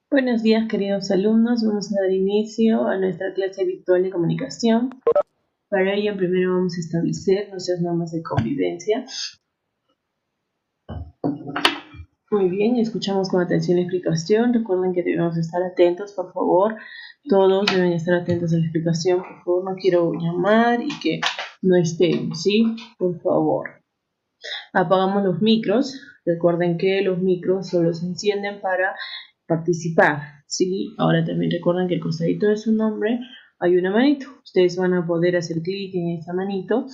Buenos días, queridos alumnos. Vamos a dar inicio a nuestra clase virtual de comunicación. Para ello, primero vamos a establecer nuestras normas de convivencia. Muy bien, escuchamos con atención la explicación. Recuerden que debemos estar atentos, por favor. Todos deben estar atentos a la explicación. Por favor, no quiero llamar y que no estén, ¿sí? Por favor. Apagamos los micros. Recuerden que los micros solo se encienden para participar, ¿sí? Ahora también recuerden que al costadito de su nombre hay una manito. Ustedes van a poder hacer clic en esa manito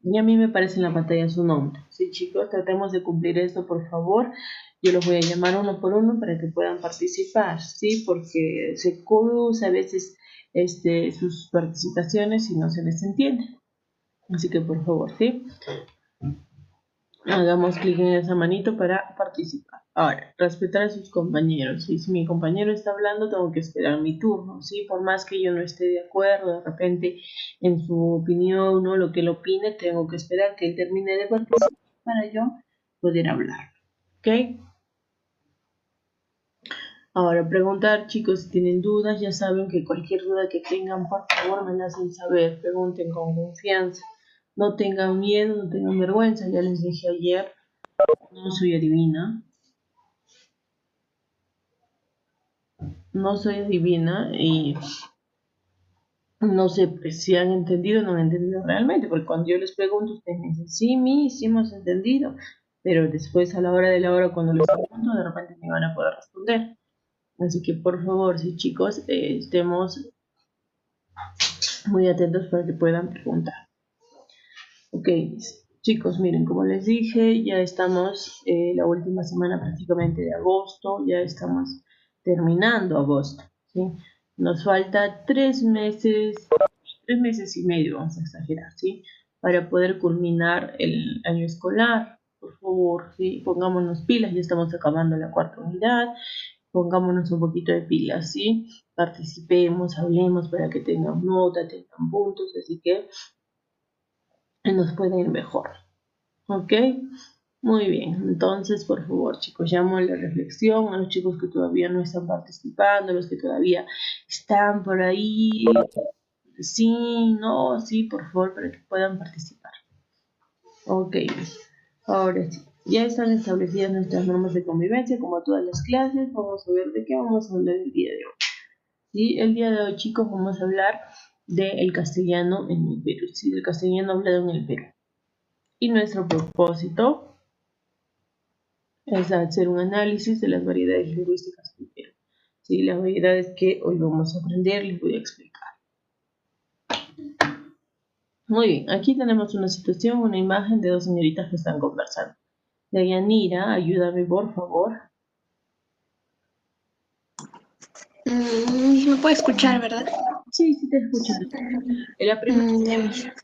y a mí me aparece en la pantalla su nombre. Sí, chicos, tratemos de cumplir esto, por favor. Yo los voy a llamar uno por uno para que puedan participar, ¿sí? Porque se cruza a veces sus participaciones y no se les entiende. Así que, por favor, ¿sí? Hagamos clic en esa manito para participar. Ahora, respetar a sus compañeros. Si mi compañero está hablando, tengo que esperar mi turno, ¿sí? Por más que yo no esté de acuerdo, de repente, en su opinión o lo que él opine, tengo que esperar que él termine de participar para yo poder hablar, ¿ok? Ahora, preguntar, chicos, si tienen dudas, ya saben que cualquier duda que tengan, por favor, me la hacen saber. Pregunten con confianza. No tengan miedo, no tengan vergüenza. Ya les dije ayer, no soy adivina. No soy adivina y no sé pues, si han entendido o no han entendido realmente, porque cuando yo les pregunto, ustedes me dicen, sí hemos entendido, pero después a la hora de la hora, cuando les pregunto, de repente me van a poder responder. Así que por favor, sí chicos, estemos muy atentos para que puedan preguntar. Ok, chicos, miren, como les dije, ya estamos la última semana prácticamente de agosto, ya estamos terminando agosto, ¿sí? Nos falta 3 meses y medio, vamos a exagerar, ¿sí? Para poder culminar el año escolar. Por favor, ¿sí? Pongámonos pilas, ya estamos acabando la cuarta unidad, pongámonos un poquito de pilas, ¿sí? Participemos, hablemos para que tengan nota, tengan puntos, así que nos puede ir mejor. ¿Ok? Muy bien, entonces por favor chicos, llamo a la reflexión a los chicos que todavía no están participando, a los que todavía están por ahí, sí, no, sí, por favor, para que puedan participar. Ok, ahora sí, ya están establecidas nuestras normas de convivencia como todas las clases. Vamos a ver de qué vamos a hablar el día de hoy. ¿Sí? El día de hoy chicos vamos a hablar del castellano en el Perú, ¿sí? Del castellano hablado en el Perú. Y nuestro propósito es hacer un análisis de las variedades lingüísticas del Perú. ¿Sí? Las variedades que hoy vamos a aprender les voy a explicar. Muy bien, aquí tenemos una situación, una imagen de dos señoritas que están conversando. Deyanira, ayúdame por favor. Me puede escuchar, ¿verdad? Sí, sí te escucho. La primera. Ya, mija.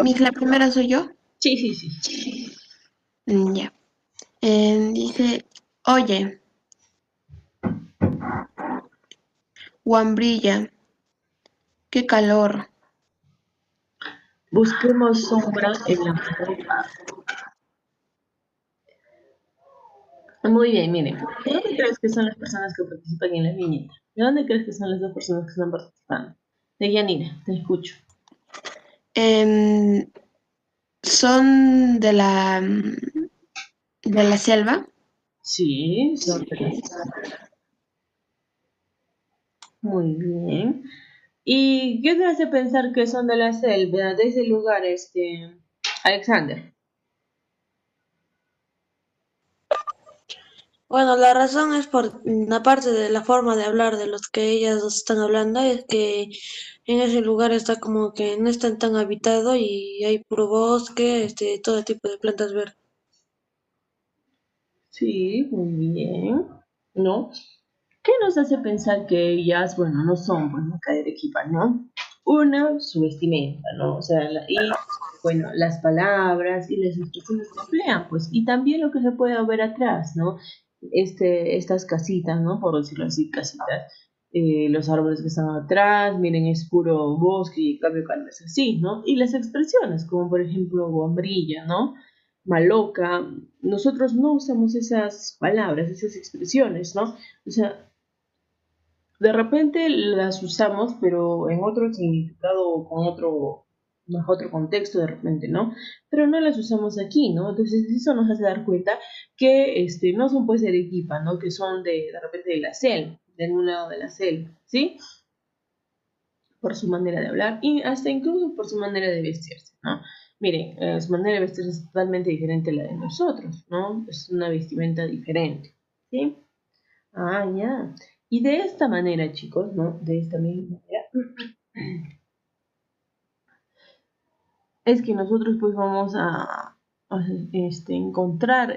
Mija, la primera soy yo. Sí. Ya. Dice, oye, Guambrilla, qué calor. Busquemos sombra en la madera. Muy bien, miren. ¿De dónde crees que son las personas que participan en la viñeta? ¿De dónde crees que son las dos personas que están participando? De Yanira, te escucho. Em, son de la selva. Sí, son de las. Muy bien. ¿Y qué te hace pensar que son de la selva, de ese lugar, Alexander? Bueno, la razón es aparte de la forma de hablar de los que ellas dos están hablando, es que en ese lugar está como que no está tan habitado y hay puro bosque, todo tipo de plantas verdes. Sí, muy bien. ¿No? ¿Qué nos hace pensar que ellas, bueno, no son, pues, acá de Arequipa, ¿no? Una, su vestimenta, ¿no? O sea, bueno, las palabras y las expresiones que emplean, pues, y también lo que se puede ver atrás, ¿no? Estas casitas, ¿no? Por decirlo así, casitas. los árboles que están atrás, miren, es puro bosque y en cambio acá no es así, ¿no? Y las expresiones, como por ejemplo guambrilla, ¿no? Maloca, nosotros no usamos esas palabras, esas expresiones, ¿no? O sea, de repente las usamos, pero en otro significado, con otro, bajo otro contexto de repente, ¿no? Pero no las usamos aquí, ¿no? Entonces eso nos hace dar cuenta que no son pues de Arequipa, ¿no? Que son de repente de la selva, de un lado de la selva, ¿sí? Por su manera de hablar y hasta incluso por su manera de vestirse, ¿no? Miren, su manera de vestirse es totalmente diferente a la de nosotros, ¿no? Es una vestimenta diferente, ¿sí? Ah, ya. Y de esta manera, chicos, ¿no? De esta misma manera, es que nosotros pues vamos a encontrar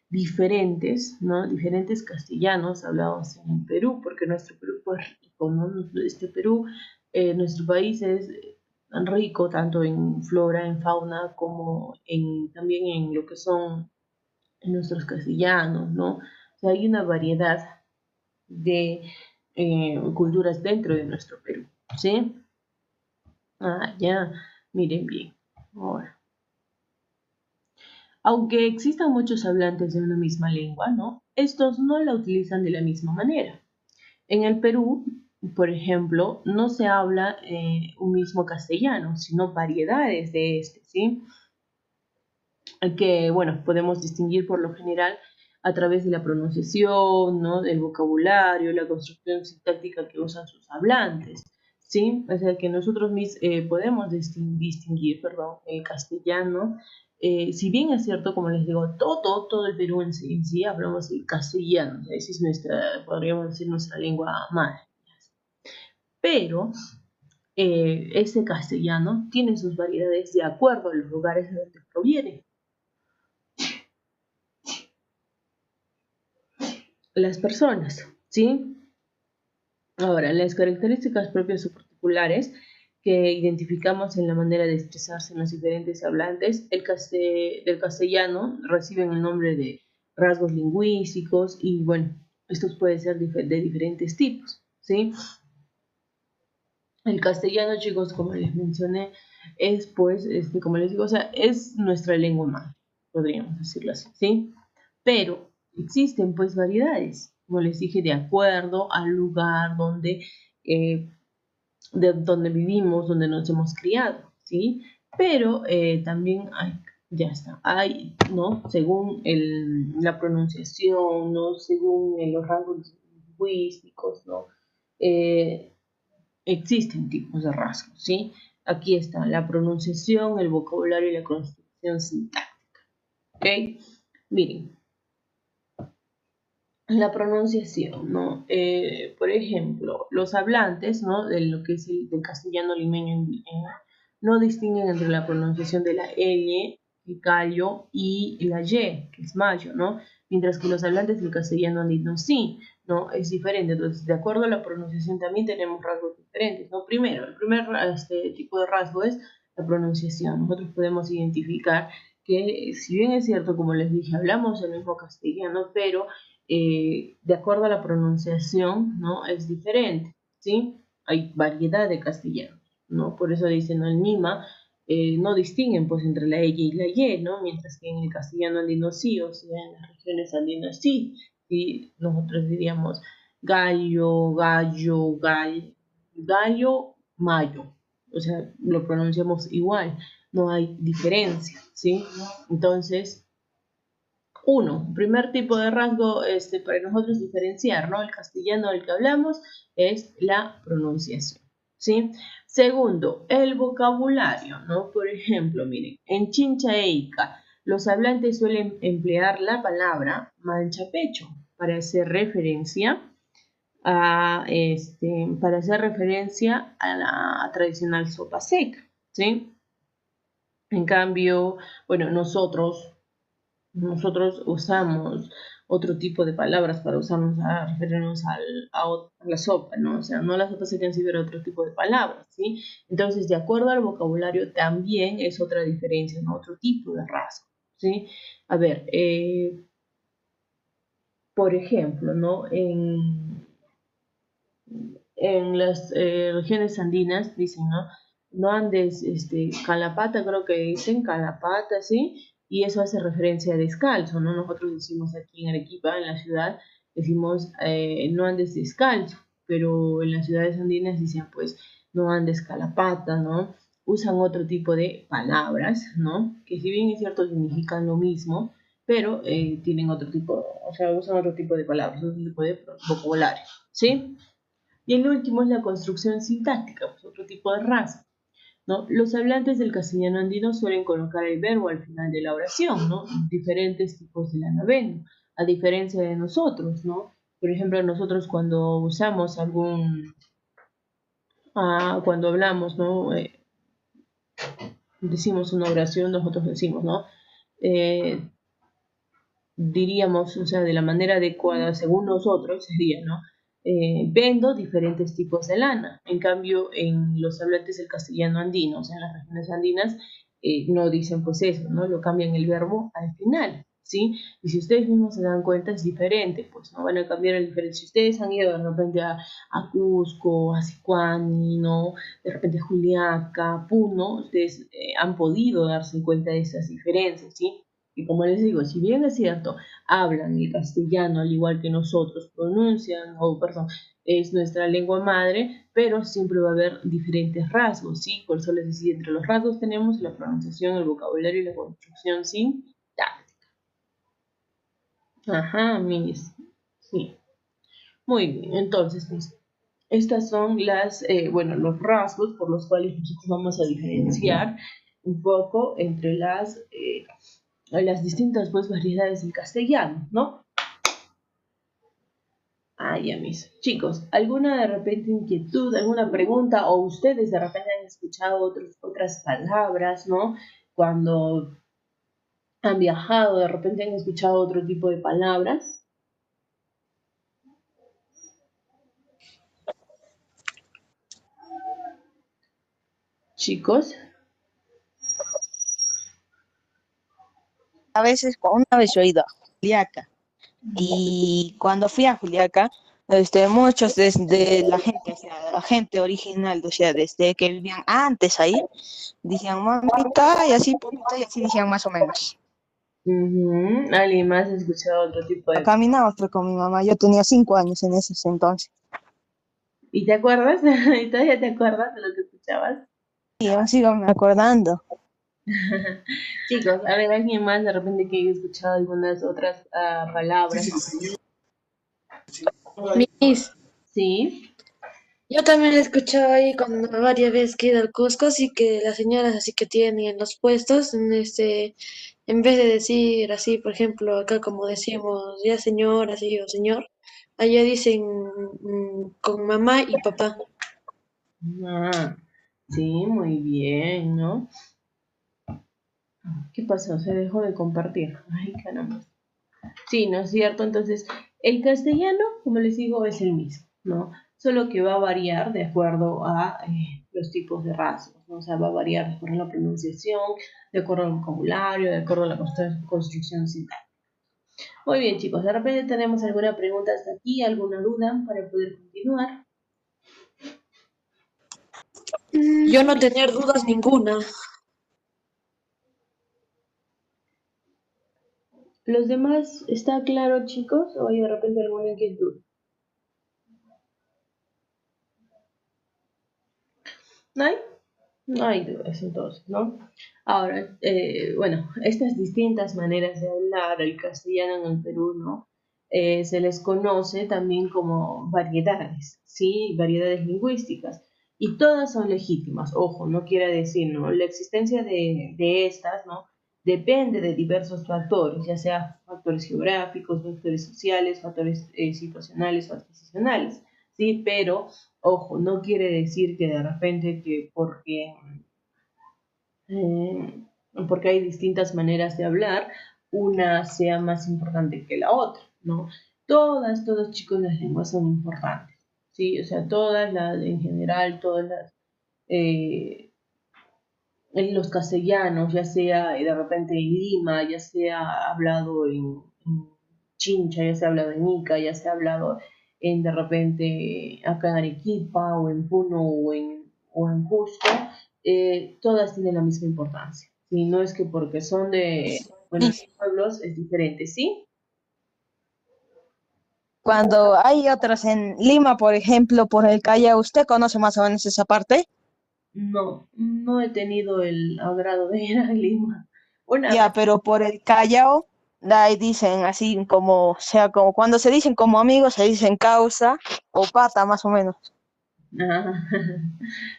diferentes, ¿no? Diferentes castellanos hablados en Perú, porque nuestro Perú pues rico, ¿no? Perú, nuestro país es rico tanto en flora, en fauna, como también en lo que son nuestros castellanos, ¿no? O sea, hay una variedad de culturas dentro de nuestro Perú, ¿sí? Ah, ya, miren bien. Ahora, aunque existan muchos hablantes de una misma lengua, ¿no? Estos no la utilizan de la misma manera. En el Perú, por ejemplo, no se habla un mismo castellano, sino variedades de este, ¿sí? Que, bueno, podemos distinguir por lo general a través de la pronunciación, ¿no? Del vocabulario, la construcción sintáctica que usan sus hablantes, ¿sí? O sea que nosotros podemos distinguir, perdón, el castellano, si bien es cierto, como les digo, todo el Perú en sí hablamos el castellano, o sea, esa es nuestra, podríamos decir, nuestra lengua madre, pero ese castellano tiene sus variedades de acuerdo a los lugares de donde proviene. Las personas, ¿sí? Ahora, las características propias o particulares que identificamos en la manera de expresarse en los diferentes hablantes del castellano reciben el nombre de rasgos lingüísticos y, bueno, estos pueden ser de diferentes tipos, ¿sí? El castellano, chicos, como les mencioné, es pues, como les digo, o sea, es nuestra lengua madre, podríamos decirlo así, ¿sí? Pero existen pues variedades, como les dije, de acuerdo al lugar de donde vivimos, donde nos hemos criado, ¿sí? Pero también hay, ya está, hay, ¿no? Según la pronunciación, ¿no? Según los rasgos lingüísticos, ¿no? Existen tipos de rasgos, ¿sí? Aquí está la pronunciación, el vocabulario y la construcción sintáctica, ¿ok? Miren, la pronunciación, ¿no? Por ejemplo, los hablantes, ¿no? De lo que es del castellano limeño, no distinguen entre la pronunciación de la L, el callo, y la Y, que es mayo, ¿no? Mientras que los hablantes del castellano andino sí, ¿no? Es diferente. Entonces, de acuerdo a la pronunciación también tenemos rasgos diferentes, ¿no? Primero, el primer tipo de rasgo es la pronunciación. Nosotros podemos identificar que, si bien es cierto, como les dije, hablamos el mismo castellano, pero de acuerdo a la pronunciación, ¿no? Es diferente, ¿sí? Hay variedad de castellanos, ¿no? Por eso dicen, ¿no? En Lima no distinguen, pues, entre la L y la Y, ¿no? Mientras que en el castellano andino sí, o sea, en las regiones andinas sí, ¿sí? Nosotros diríamos gallo, gallo, gallo, mayo, o sea, lo pronunciamos igual, no hay diferencia, ¿sí? Entonces, primer tipo de rasgo para nosotros diferenciar, ¿no? El castellano del que hablamos es la pronunciación, ¿sí? Segundo, el vocabulario, ¿no? Por ejemplo, miren, en Chincha Eica, los hablantes suelen emplear la palabra manchapecho para hacer referencia a la tradicional sopa seca, ¿sí? En cambio, bueno, nosotros usamos otro tipo de palabras para referirnos a la sopa, ¿no? O sea, no la sopa sería en sí, pero otro tipo de palabras, ¿sí? Entonces, de acuerdo al vocabulario, también es otra diferencia, ¿no? Otro tipo de rasgo, ¿sí? A ver, por ejemplo, ¿no? en las regiones andinas dicen, ¿no? No andes, calapata, creo que dicen, calapata, ¿sí? Y eso hace referencia a descalzo, ¿no? Nosotros decimos aquí en Arequipa, en la ciudad, decimos no andes descalzo, pero en las ciudades andinas dicen, pues, no andes calapata, ¿no? Usan otro tipo de palabras, ¿no? Que si bien es cierto significan lo mismo, pero tienen otro tipo, o sea, usan otro tipo de palabras, otro tipo de vocabulario, ¿sí? Y el último es la construcción sintáctica, pues otro tipo de rasgo, ¿no? Los hablantes del castellano andino suelen colocar el verbo al final de la oración, ¿no? Diferentes tipos de lanabeno, a diferencia de nosotros, ¿no? Por ejemplo, nosotros cuando usamos cuando hablamos, ¿no? Decimos una oración, nosotros decimos, ¿no? Diríamos, o sea, de la manera adecuada, según nosotros, sería, ¿no? Vendo diferentes tipos de lana. En cambio, en los hablantes del castellano andino, o sea, en las regiones andinas, no dicen pues eso, ¿no? Lo cambian el verbo al final, ¿sí? Y si ustedes mismos se dan cuenta, es diferente, pues no van a cambiar el diferente. Si ustedes han ido de repente a Cusco, a Sicuani, ¿no? De repente a Juliaca, Puno, ustedes han podido darse cuenta de esas diferencias, ¿sí? Y como les digo, si bien es cierto, hablan el castellano al igual que nosotros, pronuncian, o perdón, es nuestra lengua madre, pero siempre va a haber diferentes rasgos, ¿sí? Por eso les decía, entre los rasgos tenemos la pronunciación, el vocabulario y la construcción sintáctica. Ajá, mis, sí. Muy bien, entonces, pues, estas son los rasgos por los cuales nosotros vamos a diferenciar un poco entre las distintas pues, variedades del castellano, ¿no? Ya mis chicos, ¿alguna de repente inquietud, alguna pregunta o ustedes de repente han escuchado otras palabras, ¿no? Cuando han viajado, de repente han escuchado otro tipo de palabras, chicos. Una vez yo he ido a Juliaca y cuando fui a Juliaca, muchos de la gente, o sea, la gente original, o sea, desde que vivían antes ahí, decían mamita y así, papita y así decían más o menos. ¿Alguien más ha escuchado otro tipo de... Caminaba con mi mamá, yo tenía 5 años en ese entonces. ¿Y te acuerdas? ¿Y todavía te acuerdas de lo que escuchabas? Y yo sigo me acordando. Chicos, a ver, alguien más de repente que haya escuchado algunas otras palabras. Miss, Sí. yo también he escuchado ahí cuando varias veces que he ido al Cusco, así que las señoras así que tienen en los puestos, en vez de decir así, por ejemplo, acá como decimos ya señor, así o señor, allá dicen con mamá y papá. Ah, sí, muy bien, ¿no? ¿Qué pasó? Se dejó de compartir. Ay, caramba. Sí, ¿no es cierto? Entonces, el castellano, como les digo, es el mismo, ¿no? Solo que va a variar de acuerdo a los tipos de rasgos, ¿no? O sea, va a variar de acuerdo a la pronunciación, de acuerdo al vocabulario, de acuerdo a la construcción sintáctica. Muy bien, chicos, de repente tenemos alguna pregunta hasta aquí, alguna duda para poder continuar. Yo no tener dudas ninguna. ¿Los demás está claro, chicos? ¿O hay de repente alguna inquietud? ¿No hay? No hay dudas entonces, ¿no? Ahora, bueno, estas distintas maneras de hablar el castellano en el Perú, ¿no? Se les conoce también como variedades, ¿sí? Variedades lingüísticas. Y todas son legítimas, ojo, no quiere decir, ¿no? La existencia de estas, ¿no? Depende de diversos factores, ya sea factores geográficos, factores sociales, factores situacionales o adquisicionales, ¿sí? Pero ojo, no quiere decir que de repente que porque hay distintas maneras de hablar, una sea más importante que la otra, ¿no? Todos chicos, las lenguas son importantes, ¿sí? O sea, en general, eh, en los castellanos, ya sea de repente en Lima, ya sea hablado en Chincha, ya sea hablado en Ica, ya sea hablado de repente acá en Arequipa o en Puno o en Cusco, todas tienen la misma importancia. Y no es que porque son de buenos Sí. pueblos es diferente, ¿sí? Cuando hay otras en Lima, por ejemplo, por el Callao, ¿usted conoce más o menos esa parte? No, no he tenido el agrado de ir a Lima. Una vez. Ya, pero por el Callao, ahí dicen así como, o sea, como cuando se dicen como amigos, se dicen causa o pata, más o menos. Ah,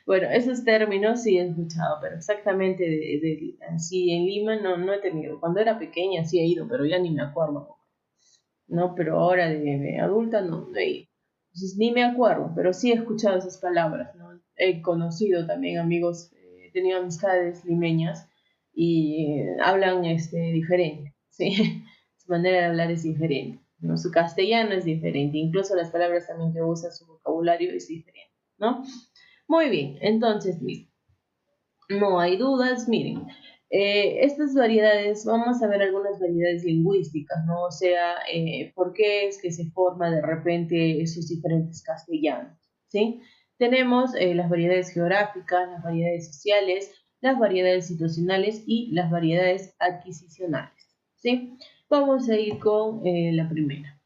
bueno, esos términos sí he escuchado, pero exactamente así en Lima no he tenido. Cuando era pequeña sí he ido, pero ya ni me acuerdo. ¿No? Pero ahora de adulta no he ido. Entonces, ni me acuerdo, pero sí he escuchado esas palabras, ¿no? He conocido también amigos, he tenido amistades limeñas y hablan diferente, ¿sí? Su manera de hablar es diferente, ¿no? Su castellano es diferente, incluso las palabras también que usa, su vocabulario es diferente, ¿no? Muy bien, entonces, no hay dudas, miren, estas variedades, vamos a ver algunas variedades lingüísticas, ¿no? O sea, ¿por qué es que se forma de repente esos diferentes castellanos? ¿Sí? Tenemos las variedades geográficas, las variedades sociales, las variedades situacionales y las variedades adquisicionales, ¿sí? Vamos a ir con la primera.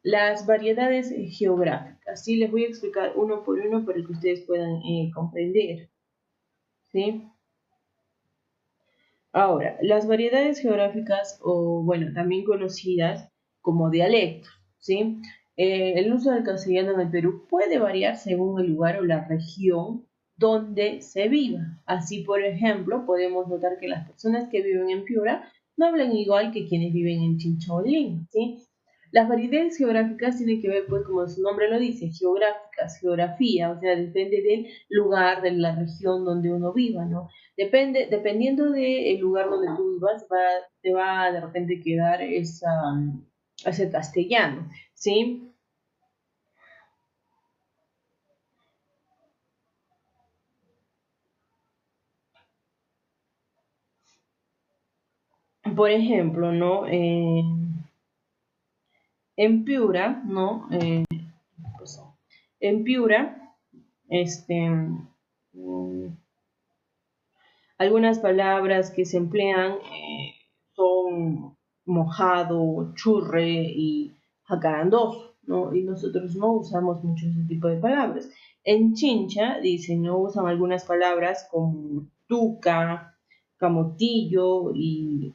Las variedades geográficas, ¿sí? Les voy a explicar uno por uno para que ustedes puedan comprender, ¿sí? Ahora, las variedades geográficas, o bueno, también conocidas como dialectos, ¿sí? El uso del castellano en el Perú puede variar según el lugar o la región donde se viva. Así, por ejemplo, podemos notar que las personas que viven en Piura no hablan igual que quienes viven en Chinchaolín, ¿sí? Las variedades geográficas tienen que ver, pues, como su nombre lo dice, geográficas, geografía, o sea, depende del lugar, de la región donde uno viva, ¿no? Dependiendo del lugar donde tú vivas, te va de repente quedar ese castellano, ¿sí? Por ejemplo, ¿no? En Piura, ¿no? Pues, en Piura, este, algunas palabras que se emplean son mojado, churre y jacarandoso, ¿no? Y nosotros no usamos mucho ese tipo de palabras. En Chincha, dicen, no usan algunas palabras como tuca, camotillo y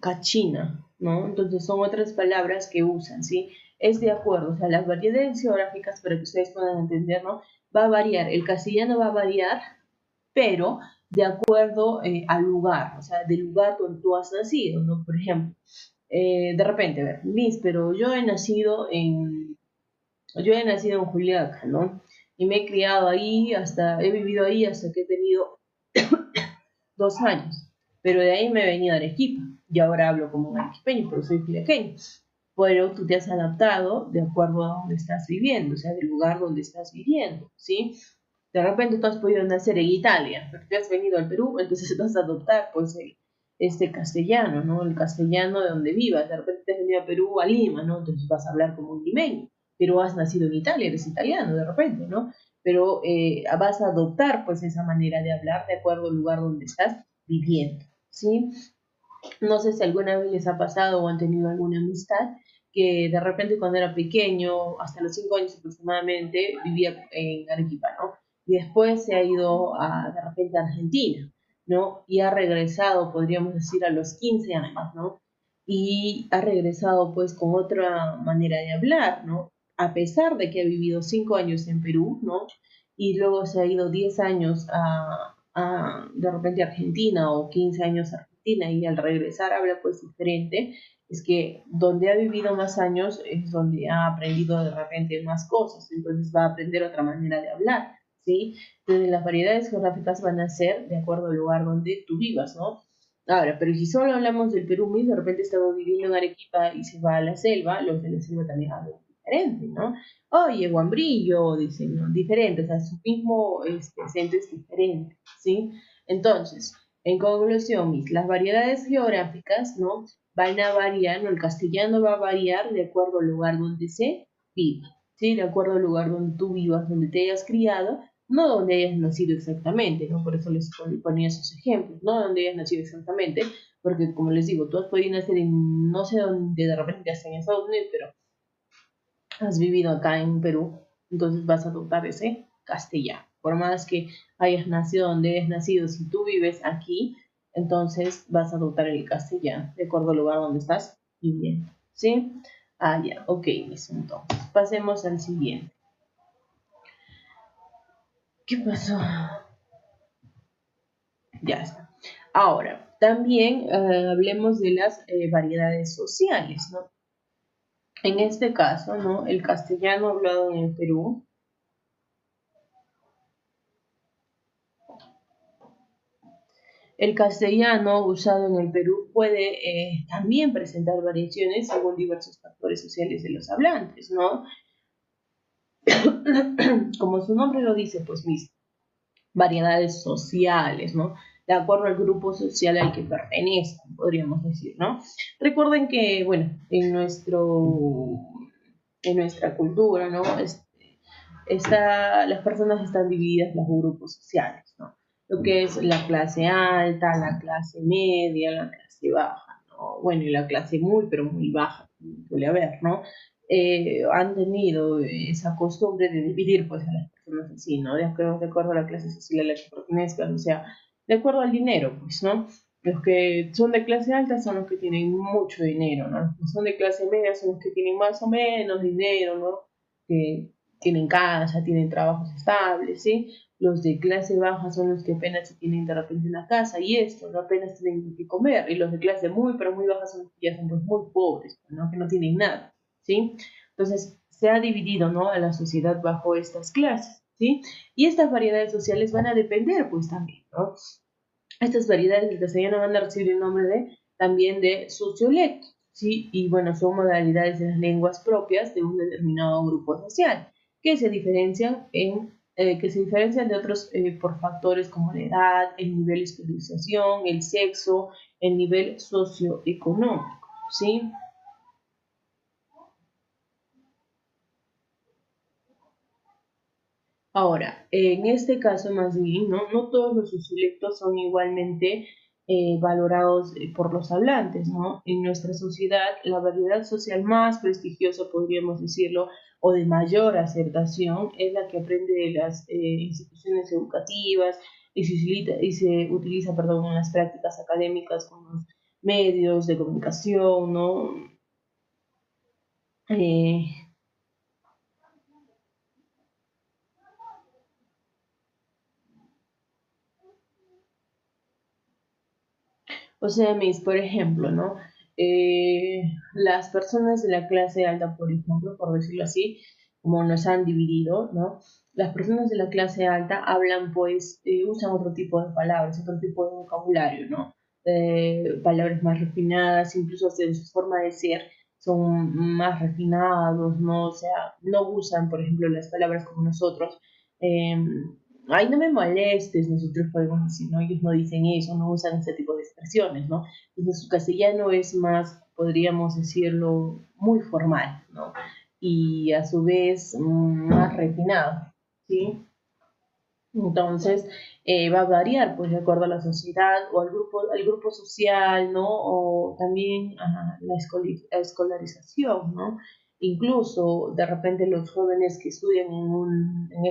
cachina, ¿no? Entonces son otras palabras que usan, ¿sí? Es de acuerdo, o sea, las variedades geográficas, para que ustedes puedan entender, ¿no? Va a variar, el castellano va a variar, pero de acuerdo al lugar, o sea, del lugar donde tú has nacido, ¿no? Por ejemplo, de repente, a ver, Miss, pero yo he nacido en Juliaca, ¿no? Y me he criado ahí he vivido ahí hasta que he tenido 2 años, pero de ahí me he venido a Arequipa y ahora hablo como un arequipeño, pero soy juliaqueño. Pero tú te has adaptado de acuerdo a donde estás viviendo, o sea, del lugar donde estás viviendo, ¿sí? De repente tú has podido nacer en Italia, pero te has venido al Perú, entonces vas a adoptar pues este castellano, ¿no? El castellano de donde vivas. De repente te has venido a Perú, a Lima, ¿no? Entonces vas a hablar como un limeño, pero has nacido en Italia, eres italiano de repente, ¿no? Pero vas a adoptar pues esa manera de hablar de acuerdo al lugar donde estás viviendo, ¿sí? No sé si alguna vez les ha pasado o han tenido alguna amistad que de repente cuando era pequeño, hasta los 5 años aproximadamente, vivía en Arequipa, ¿no? Y después se ha ido de repente a Argentina, ¿no? Y ha regresado, podríamos decir, a los 15 años, ¿no? Y ha regresado pues con otra manera de hablar, ¿no? A pesar de que ha vivido 5 años en Perú, ¿no? Y luego se ha ido 10 años de repente a Argentina o 15 años a Argentina y al regresar habla pues diferente, es que donde ha vivido más años es donde ha aprendido de repente más cosas, entonces va a aprender otra manera de hablar, ¿sí? Entonces las variedades geográficas van a ser de acuerdo al lugar donde tú vivas, ¿no? Ahora, pero si solo hablamos del Perú mismo, de repente estamos viviendo en Arequipa y se va a la selva, los de la selva también hablan diferente, ¿no? Oye, guambrillo, dicen, ¿no? Diferente, o sea, su mismo acento es diferente, ¿sí? Entonces, en conclusión, las variedades geográficas, ¿no? Van a variar, ¿no? El castellano va a variar de acuerdo al lugar donde se viva, ¿sí? De acuerdo al lugar donde tú vivas, donde te hayas criado, no donde hayas nacido exactamente, ¿no? Por eso les ponía esos ejemplos, no donde hayas nacido exactamente, porque como les digo, tú has podido nacer en no sé dónde, de repente hasta en Estados Unidos, pero has vivido acá en Perú, entonces vas a adoptar ese castellano. Por más que hayas nacido donde hayas nacido, si tú vives aquí, entonces vas a adoptar el castellano, de acuerdo al lugar donde estás viviendo, ¿sí? Ah, ya, ok, listo, entonces. Pasemos al siguiente. ¿Qué pasó? Ya está. Ahora, también hablemos de las variedades sociales, ¿no? En este caso, ¿no? El castellano hablado en el Perú. El castellano usado en el Perú puede también presentar variaciones según diversos factores sociales de los hablantes, ¿no? Como su nombre lo dice, pues mis variedades sociales, ¿no? De acuerdo al grupo social al que pertenezcan, podríamos decir, ¿no? Recuerden que, bueno, en nuestra cultura, ¿no? Las personas están divididas en los grupos sociales, ¿no? Lo que es la clase alta, la clase media, la clase baja, ¿no? Bueno, y la clase muy, pero muy baja, suele haber, ¿no? Han tenido esa costumbre de dividir, pues, a las personas así, ¿no? De acuerdo a la clase social a la que pertenezcan, o sea, de acuerdo al dinero, pues, ¿no? Los que son de clase alta son los que tienen mucho dinero, ¿no? Los que son de clase media son los que tienen más o menos dinero, ¿no? Que tienen casa, tienen trabajos estables, ¿sí? Los de clase baja son los que apenas tienen de repente una casa y esto, no apenas tienen que comer. Y los de clase muy, pero muy baja son los que ya son pues, muy pobres, ¿no? Que no tienen nada, ¿sí? Entonces, se ha dividido, ¿no? A la sociedad bajo estas clases, ¿sí? Y estas variedades sociales van a depender, pues, también, ¿no? Estas variedades del castellano van a recibir el nombre también de sociolecto, ¿sí? Y bueno, son modalidades de las lenguas propias de un determinado grupo social que se diferencian de otros por factores como la edad, el nivel de especialización, el sexo, el nivel socioeconómico, ¿sí? Ahora, en este caso más bien, no todos los sociolectos son igualmente valorados por los hablantes, ¿no? En nuestra sociedad, la variedad social más prestigiosa, podríamos decirlo, o de mayor aceptación, es la que aprende de las instituciones educativas y se utiliza, perdón, en las prácticas académicas con los medios de comunicación, ¿no? Eh, O sea, por ejemplo, ¿no? Las personas de la clase alta, por ejemplo, por decirlo así, como nos han dividido, ¿no? Las personas de la clase alta hablan, pues, usan otro tipo de palabras, otro tipo de vocabulario, ¿no? Palabras más refinadas, incluso hasta en su forma de ser son más refinados, ¿no? O sea, no usan, por ejemplo, las palabras como nosotros. Ay, no me molestes, nosotros podemos decir, ¿no? Ellos no dicen eso, no usan ese tipo de expresiones, ¿no? Entonces su castellano es más, podríamos decirlo, muy formal, ¿no? Y a su vez más refinado, ¿sí? Entonces, va a variar, pues, de acuerdo a la sociedad o al grupo social, ¿no? O también a la escolarización, ¿no? Incluso, de repente, los jóvenes que estudian en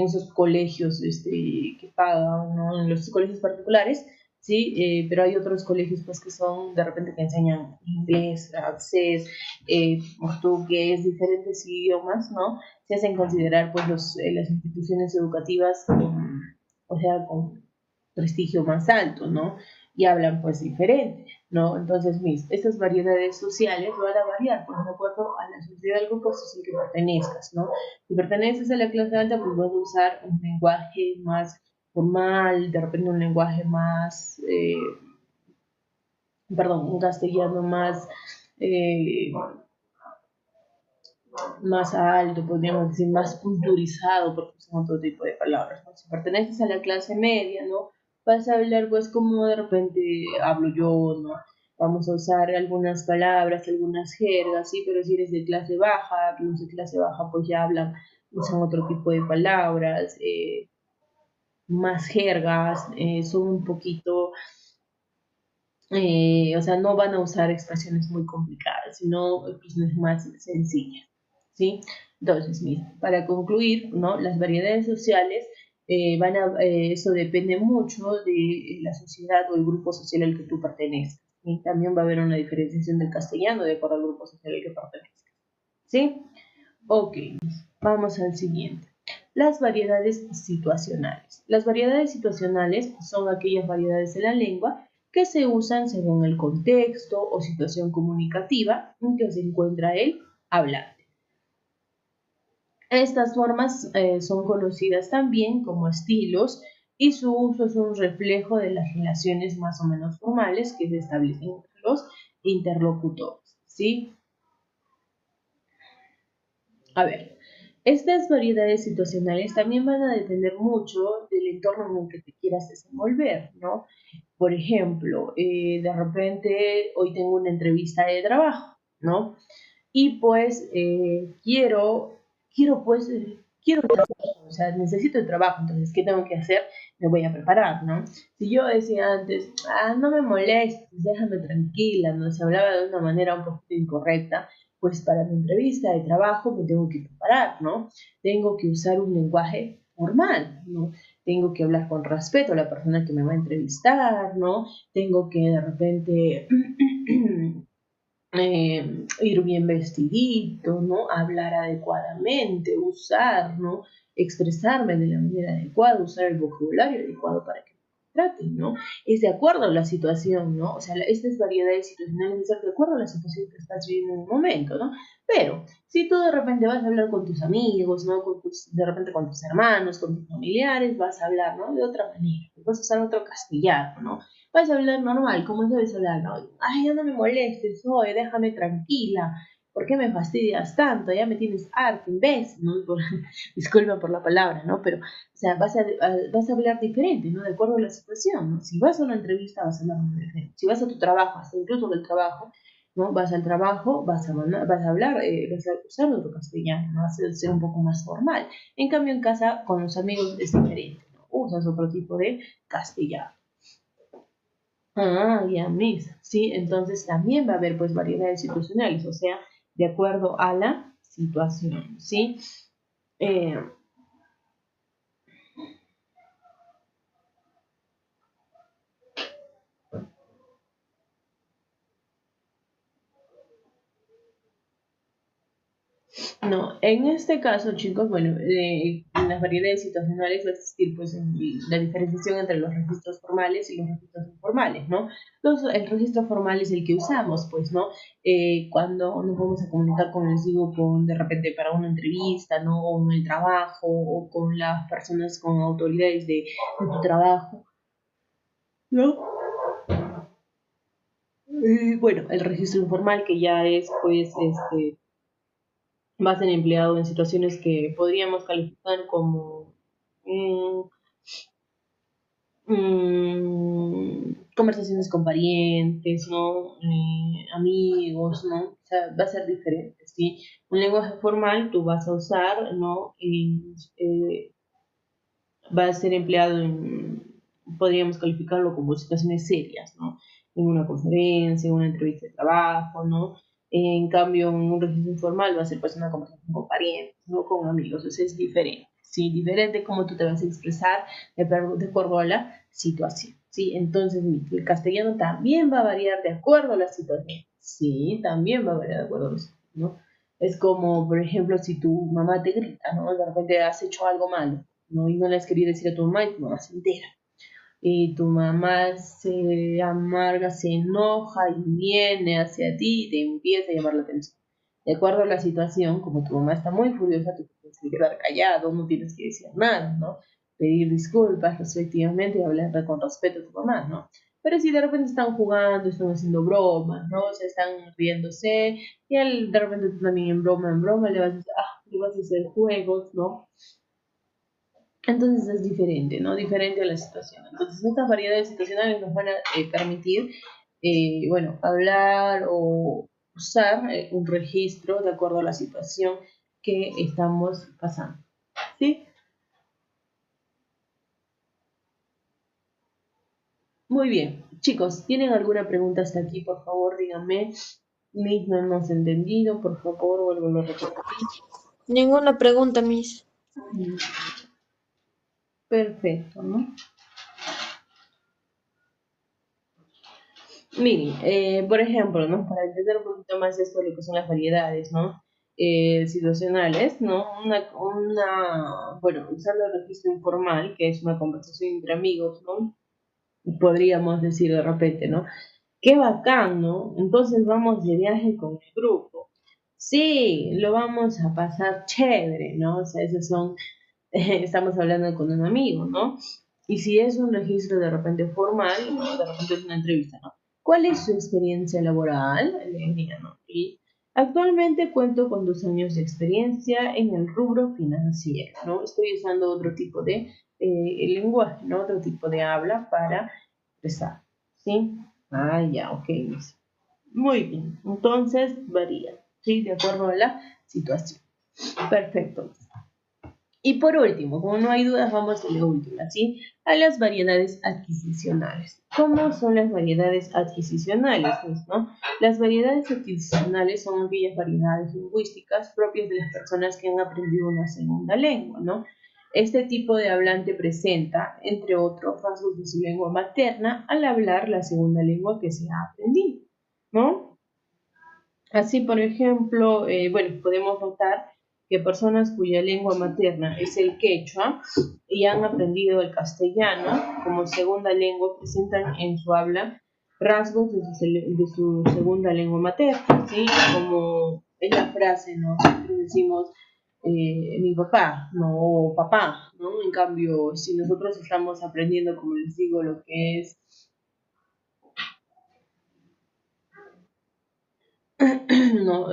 esos colegios que pagan, ¿no? En los colegios particulares, ¿sí? Pero hay otros colegios, pues, que son, de repente, que enseñan inglés, francés, portugués, diferentes idiomas, ¿no? Se hacen considerar pues las instituciones educativas o sea, con prestigio más alto, ¿no? Y hablan pues diferente, ¿no? Entonces, estas variedades sociales van a variar pues, de acuerdo a la sociedad del grupo social que pertenezcas, ¿no? Si perteneces a la clase alta, pues vas a usar un lenguaje más formal, de repente un lenguaje más, un castellano eh, más alto, podríamos decir, más culturizado, porque son otro tipo de palabras, ¿no? Si perteneces a la clase media, ¿no? Vas a hablar, pues, como de repente hablo yo, ¿no? vamos a usar algunas palabras, algunas jergas, ¿sí? Pero si eres de clase baja, los de clase baja pues ya usan otro tipo de palabras, más jergas, son un poquito, o sea, no van a usar expresiones muy complicadas, sino expresiones más sencillas, ¿sí? Entonces, mira, para concluir, ¿no? Las variedades sociales eso depende mucho de la sociedad o el grupo social al que tú pertenezcas. Y también va a haber una diferenciación del castellano de acuerdo al grupo social al que pertenezcas, ¿sí? Ok, vamos al siguiente. Las variedades situacionales. Las variedades situacionales son aquellas variedades de la lengua que se usan según el contexto o situación comunicativa en que se encuentra el hablante. Estas formas son conocidas también como estilos y su uso es un reflejo de las relaciones más o menos formales que se establecen entre los interlocutores, ¿sí? A ver, estas variedades situacionales también van a depender mucho del entorno en el que te quieras desenvolver, ¿no? Por ejemplo, de repente hoy tengo una entrevista de trabajo, ¿no? Y pues quiero trabajo, o sea, necesito el trabajo, entonces, ¿qué tengo que hacer? Me voy a preparar, ¿no? Si yo decía antes, no me molestes, déjame tranquila, ¿no? Se hablaba de una manera un poquito incorrecta, pues para mi entrevista de trabajo me tengo que preparar, ¿no? Tengo que usar un lenguaje formal, ¿no? Tengo que hablar con respeto a la persona que me va a entrevistar, ¿no? Tengo que de repente ir bien vestidito, ¿no? Hablar adecuadamente, usar, ¿no? Expresarme de la manera adecuada, usar el vocabulario adecuado para que me traten, ¿no? Es de acuerdo a la situación, ¿no? O sea, estas variedades situacionales es de acuerdo a la situación que estás viviendo en un momento, ¿no? Pero si tú de repente vas a hablar con tus amigos, ¿no? De repente con tus hermanos, con tus familiares, vas a hablar, ¿no? De otra manera, vas a usar otro castellano, ¿no? Vas a hablar normal, como debes hablar, ¿no? Ay, ya no me molestes, oye, déjame tranquila. ¿Por qué me fastidias tanto? Ya me tienes harto, imbécil, ¿no? Disculpa por la palabra, ¿no? Pero, o sea, vas a hablar diferente, ¿no? De acuerdo a la situación, ¿no? Si vas a una entrevista, vas a hablar muy diferente. Si vas a tu trabajo, hasta incluso del trabajo, ¿no? Vas al trabajo, vas a hablar, vas a usar otro castellano, ¿no? Vas a ser un poco más formal. En cambio, en casa, con los amigos es diferente, ¿no? Usas otro tipo de castellano. Ya, Miss. Sí, entonces también va a haber pues variedades situacionales, o sea, de acuerdo a la situación, ¿sí? Eh, No, en este caso, chicos, bueno, en las variedades situacionales va a existir pues la diferenciación entre los registros formales y los registros informales, ¿no? El registro formal es el que usamos, pues, ¿no? Cuando nos vamos a comunicar, como les digo, de repente para una entrevista, ¿no? O en el trabajo, o con las personas, con autoridades de tu trabajo, ¿no? Bueno, el registro informal que ya es, pues, va a ser empleado en situaciones que podríamos calificar como mm, conversaciones con parientes, ¿no? Amigos, ¿no? O sea, va a ser diferente, ¿sí? Un lenguaje formal tú vas a usar, ¿no? Va a ser empleado podríamos calificarlo como situaciones serias, ¿no? En una conferencia, en una entrevista de trabajo, ¿no? En cambio, en un registro informal va a ser pues una conversación con parientes, no con amigos, o sea, es diferente, ¿sí? Diferente cómo tú te vas a expresar de acuerdo a la situación, ¿sí? Entonces, el castellano también va a variar de acuerdo a la situación, sí, también va a variar de acuerdo a la situación, ¿no? Es como, por ejemplo, si tu mamá te grita, ¿no? De repente has hecho algo malo, ¿no? Y no le has querido decir a tu mamá y tu mamá se entera. Y tu mamá se amarga, se enoja y viene hacia ti y te empieza a llamar la atención. De acuerdo a la situación, como tu mamá está muy furiosa, tú tienes que quedar callado, no tienes que decir nada, ¿no? Pedir disculpas respectivamente y hablar con respeto a tu mamá, ¿no? Pero si de repente están jugando, están haciendo bromas, ¿no? O sea, están riéndose y de repente tú también en broma le vas a hacer juegos, ¿no? Entonces es diferente, ¿no? Diferente a la situación. Entonces estas variedades situacionales nos van a permitir bueno, hablar o usar un registro de acuerdo a la situación que estamos pasando. ¿Sí? Muy bien. Chicos, ¿tienen alguna pregunta hasta aquí? Por favor, díganme. Miss, no hemos entendido, por favor, vuelvo a repetir. Ninguna pregunta, Miss. Perfecto, ¿no? Miren, por ejemplo, ¿no? Para entender un poquito más esto de lo que son las variedades, ¿no? Situacionales, ¿no? Bueno, usando el registro informal, que es una conversación entre amigos, ¿no? Podríamos decir de repente, ¿no? Qué bacán, ¿no? Entonces vamos de viaje con el grupo. Sí, lo vamos a pasar chévere, ¿no? O sea, esos son, estamos hablando con un amigo, ¿no? Y si es un registro de repente formal, ¿no? De repente es una entrevista, ¿no? ¿Cuál es su experiencia laboral? Le diría, ¿no? Y actualmente cuento con 2 años de experiencia en el rubro financiero, ¿no? Estoy usando otro tipo de lenguaje, ¿no? Otro tipo de habla para expresar, ¿sí? Ah, ya, ok, Miss. Muy bien, entonces varía, ¿sí? De acuerdo a la situación. Perfecto. Y por último, como no hay dudas, vamos a la última, ¿sí? A las variedades adquisicionales. ¿Cómo son las variedades adquisicionales, no? Las variedades adquisicionales son aquellas variedades lingüísticas propias de las personas que han aprendido una segunda lengua, ¿no? Este tipo de hablante presenta, entre otros, rasgos de su lengua materna al hablar la segunda lengua que se ha aprendido, ¿no? Así, por ejemplo, bueno, podemos notar que personas cuya lengua materna es el quechua y han aprendido el castellano como segunda lengua presentan en su habla rasgos de su segunda lengua materna, ¿sí? Como en la frase, ¿no? Siempre decimos mi papá, ¿no? O papá, ¿no? En cambio, si nosotros estamos aprendiendo, como les digo, lo que es no,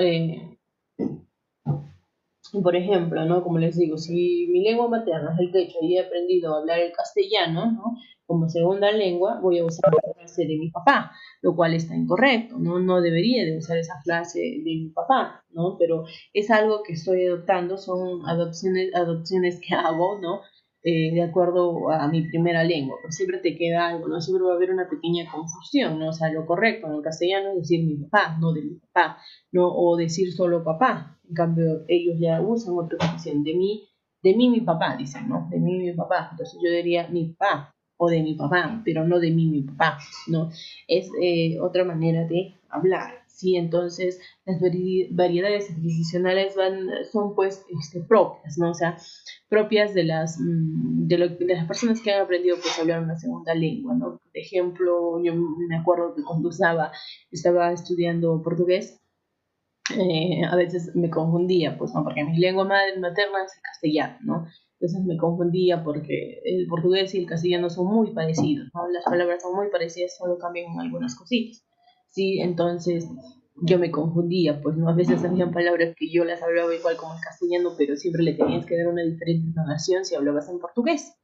por ejemplo, ¿no? Como les digo, si mi lengua materna es el quechua y he aprendido a hablar el castellano, ¿no? Como segunda lengua, voy a usar la frase de mi papá, lo cual está incorrecto, ¿no? No debería de usar esa frase de mi papá, ¿no? Pero es algo que estoy adoptando, son adopciones que hago, ¿no? De acuerdo a mi primera lengua, pero siempre te queda algo, ¿no? Siempre va a haber una pequeña confusión, ¿no? O sea, lo correcto en el castellano es decir mi papá, no de mi papá, ¿no? O decir solo papá. En cambio, ellos ya usan otra expresión, de mí mi papá, dicen, ¿no? De mí mi papá. Entonces yo diría mi papá o de mi papá, pero no de mí mi papá, ¿no? Es otra manera de hablar, ¿sí? Entonces, las variedades adquisicionales son pues propias, ¿no? O sea, propias de las personas que han aprendido pues a hablar una segunda lengua, ¿no? Por ejemplo, yo me acuerdo que cuando estaba estudiando portugués, a veces me confundía, pues no, porque mi lengua materna es el castellano, ¿no? Entonces me confundía porque el portugués y el castellano son muy parecidos, ¿no? Las palabras son muy parecidas, solo cambian en algunas cositas, ¿sí? Entonces yo me confundía, pues no, a veces habían palabras que yo las hablaba igual como el castellano, pero siempre le tenías que dar una diferente entonación si hablabas en portugués.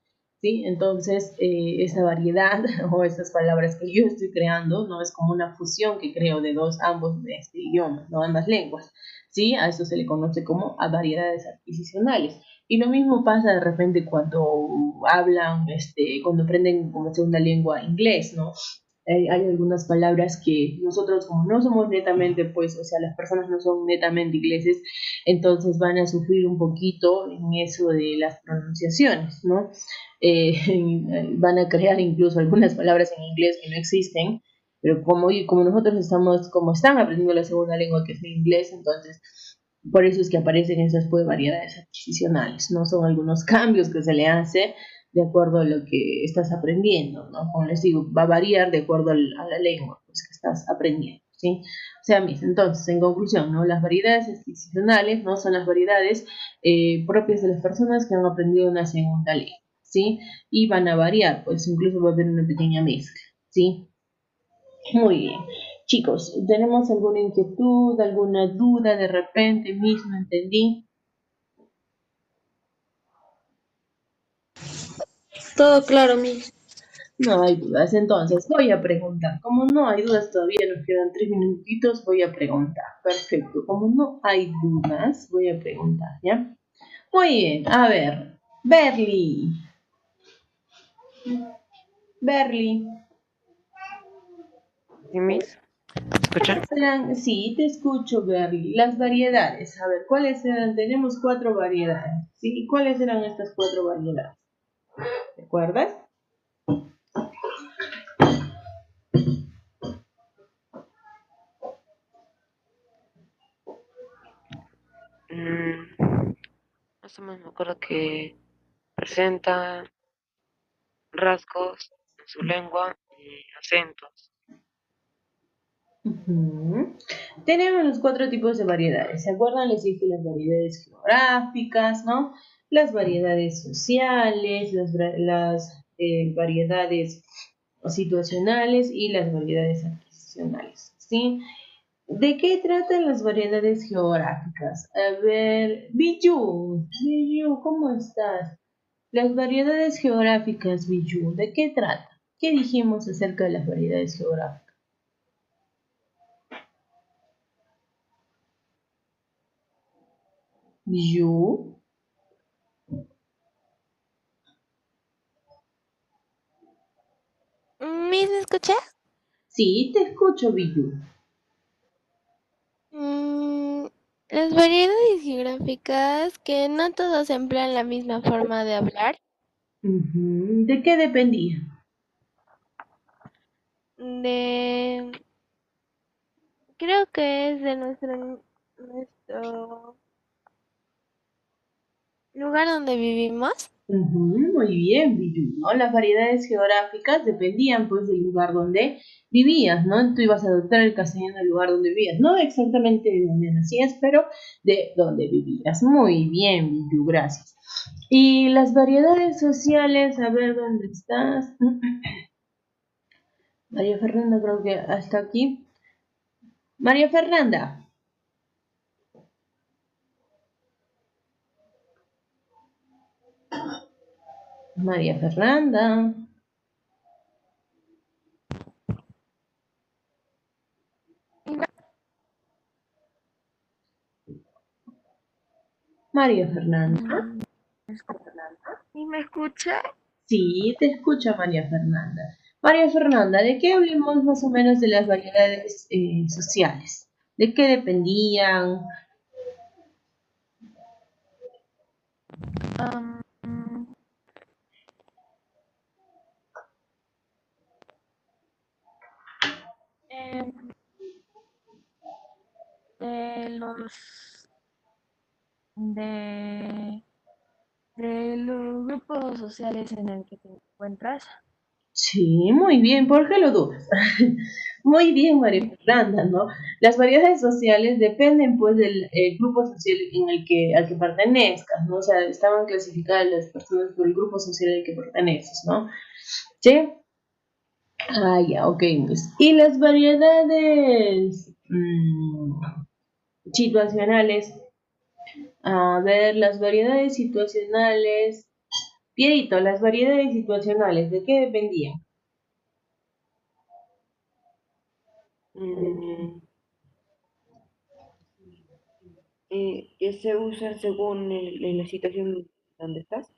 ¿Sí? Entonces, esa variedad o esas palabras que yo estoy creando, ¿no? Es como una fusión que creo de ambos idiomas, ¿no? Ambas lenguas, ¿sí? A eso se le conoce como a variedades adquisicionales. Y lo mismo pasa de repente cuando hablan, cuando aprenden como segunda lengua inglés, ¿no? Hay algunas palabras que nosotros como no somos netamente, pues, o sea, las personas no son netamente ingleses, entonces van a sufrir un poquito en eso de las pronunciaciones, ¿no? Eh, van a crear incluso algunas palabras en inglés que no existen, pero como nosotros como están aprendiendo la segunda lengua que es el inglés, entonces por eso es que aparecen esas pues, variedades adquisicionales, ¿no? Son algunos cambios que se le hace de acuerdo a lo que estás aprendiendo, ¿no? Como les digo, va a variar de acuerdo a la lengua pues, que estás aprendiendo, ¿sí? O sea, entonces, en conclusión, ¿no? Las variedades adquisicionales, ¿no? Son las variedades propias de las personas que han aprendido una segunda lengua, ¿sí? Y van a variar, pues incluso va a haber una pequeña mezcla, ¿sí? Muy bien. Chicos, ¿tenemos alguna inquietud, alguna duda de repente mismo entendí? Todo claro, Miss. No hay dudas. Entonces, voy a preguntar. Como no hay dudas todavía, nos quedan 3 minutitos, voy a preguntar. Perfecto. Como no hay dudas, voy a preguntar, ¿ya? Muy bien. A ver. Berly. Berly. ¿Sí, Miss? ¿Escucha? Sí, te escucho, Berly. Las variedades. A ver, ¿cuáles eran? Tenemos 4 variedades. ¿Sí? ¿Cuáles eran estas 4 variedades? ¿Te acuerdas? Más o menos me acuerdo que presenta rasgos en su lengua y acentos. Tenemos los 4 tipos de variedades. ¿Se acuerdan? Les dije las variedades geográficas, ¿no? Las variedades sociales, las variedades situacionales y las variedades adquisicionales, ¿sí? ¿De qué tratan las variedades geográficas? A ver, Biju, ¿cómo estás? Las variedades geográficas, Biju, ¿de qué tratan? ¿Qué dijimos acerca de las variedades geográficas? Biju. ¿Me escucha? Sí, te escucho, Biju. Mm, las variedades geográficas que no todos emplean la misma forma de hablar. ¿De qué dependía? De, creo que es de nuestro lugar donde vivimos. Muy bien, Biju, ¿no? Las variedades geográficas dependían, pues, del lugar donde vivías, ¿no? Tú ibas a adoptar el castellano del lugar donde vivías, no exactamente de donde nacías, pero de donde vivías. Muy bien, Biju, gracias. Y las variedades sociales, a ver dónde estás. María Fernanda, creo que hasta aquí. María Fernanda. María Fernanda. María Fernanda. ¿Y me escucha? Sí, te escucha María Fernanda. María Fernanda, ¿de qué hablemos más o menos de las variedades sociales? ¿De qué dependían? Am, em, de los de, de los grupos sociales en el que te encuentras. Sí, muy bien, ¿por qué lo dudas? Muy bien, María Fernanda, ¿no? Las variedades sociales dependen, pues, del grupo social al que pertenezcas, ¿no? O sea, estaban clasificadas las personas por el grupo social al que perteneces, ¿no? ¿Sí? Ah, ya, ok, pues. Y las variedades situacionales. A ver, las variedades situacionales. Pierito, las variedades situacionales, ¿de qué dependían? Mm, que se usa según la situación donde estás.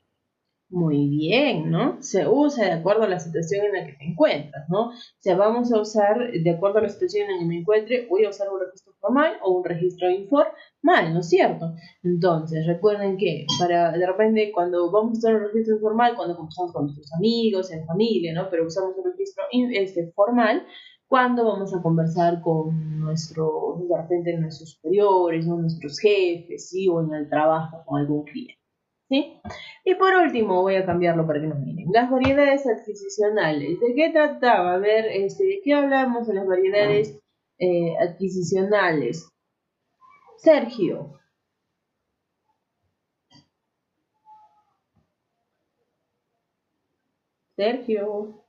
Muy bien, ¿no? Se usa de acuerdo a la situación en la que te encuentras, ¿no? O sea, vamos a usar, de acuerdo a la situación en la que me encuentre, voy a usar un registro formal o un registro informal, ¿no es cierto? Entonces, recuerden que de repente, cuando vamos a usar un registro informal, cuando conversamos con nuestros amigos, en familia, ¿no? Pero usamos un registro formal cuando vamos a conversar con de repente, nuestros superiores, ¿no? Nuestros jefes, ¿sí? O en el trabajo con algún cliente. ¿Sí? Y por último, voy a cambiarlo para que nos miren. Las variedades adquisicionales. ¿De qué trataba? A ver, ¿de qué hablamos en las variedades adquisicionales? Sergio. Sergio.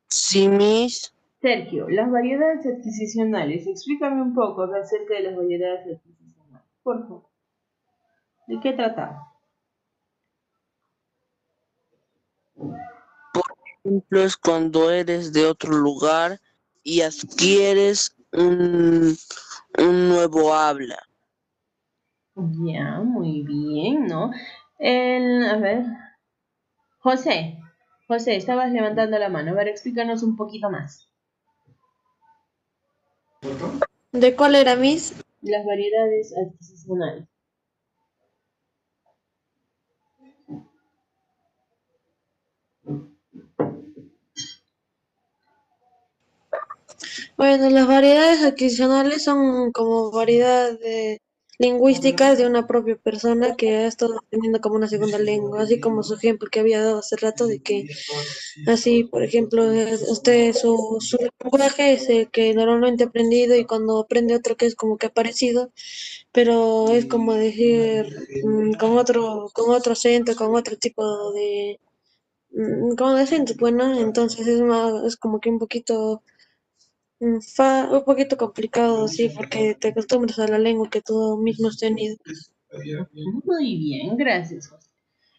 Sí, Miss. Sergio, las variedades adquisicionales. Explícame un poco acerca de las variedades adquisicionales. Por favor. ¿De qué trataba? Ejemplo es cuando eres de otro lugar y adquieres un nuevo habla. Ya, muy bien, ¿no? A ver, José, estabas levantando la mano. A ver, explícanos un poquito más. ¿De cuál era, Miss? Las variedades adquisicionales. Bueno, las variedades adquisicionales son como variedades lingüísticas de una propia persona que ha estado teniendo como una segunda lengua, así como su ejemplo que había dado hace rato de que así, por ejemplo, usted su lenguaje es el que normalmente ha aprendido y cuando aprende otro que es como que ha parecido, pero es como decir con otro acento, con otro tipo de como de acento, pues, ¿no? Entonces es más, es como que un poquito un poquito complicado, sí, porque te acostumbras a la lengua que tú mismo has tenido. Muy bien, gracias, José.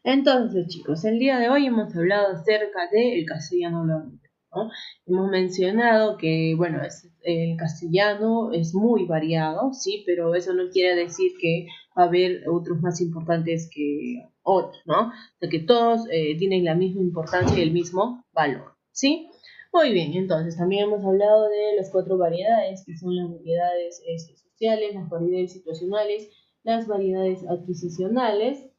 Entonces, chicos, el día de hoy hemos hablado acerca del castellano hablado, ¿no? Hemos mencionado que, bueno, el castellano es muy variado, sí, pero eso no quiere decir que va a haber otros más importantes que otros, ¿no? O sea, que todos tienen la misma importancia y el mismo valor, ¿sí? Muy bien, entonces también hemos hablado de las 4 variedades, que son las variedades sociales, las variedades situacionales, las variedades adquisicionales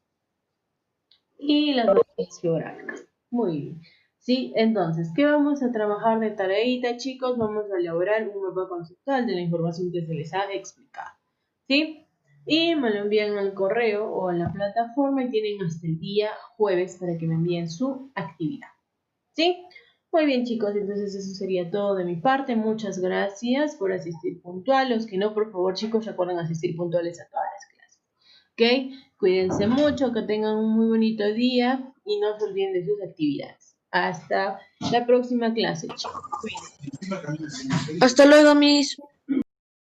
y las variedades geográficas. Muy bien. Sí, entonces, ¿qué vamos a trabajar de tareita, chicos? Vamos a elaborar un mapa conceptual de la información que se les ha explicado. ¿Sí? Y me lo envían al correo o a la plataforma y tienen hasta el día jueves para que me envíen su actividad. ¿Sí? Muy bien, chicos, entonces eso sería todo de mi parte. Muchas gracias por asistir puntual. Los que no, por favor, chicos, recuerden asistir puntuales a todas las clases. ¿Ok? Cuídense mucho, que tengan un muy bonito día y no se olviden de sus actividades. Hasta la próxima clase, chicos. Cuídense. Hasta luego, Miss.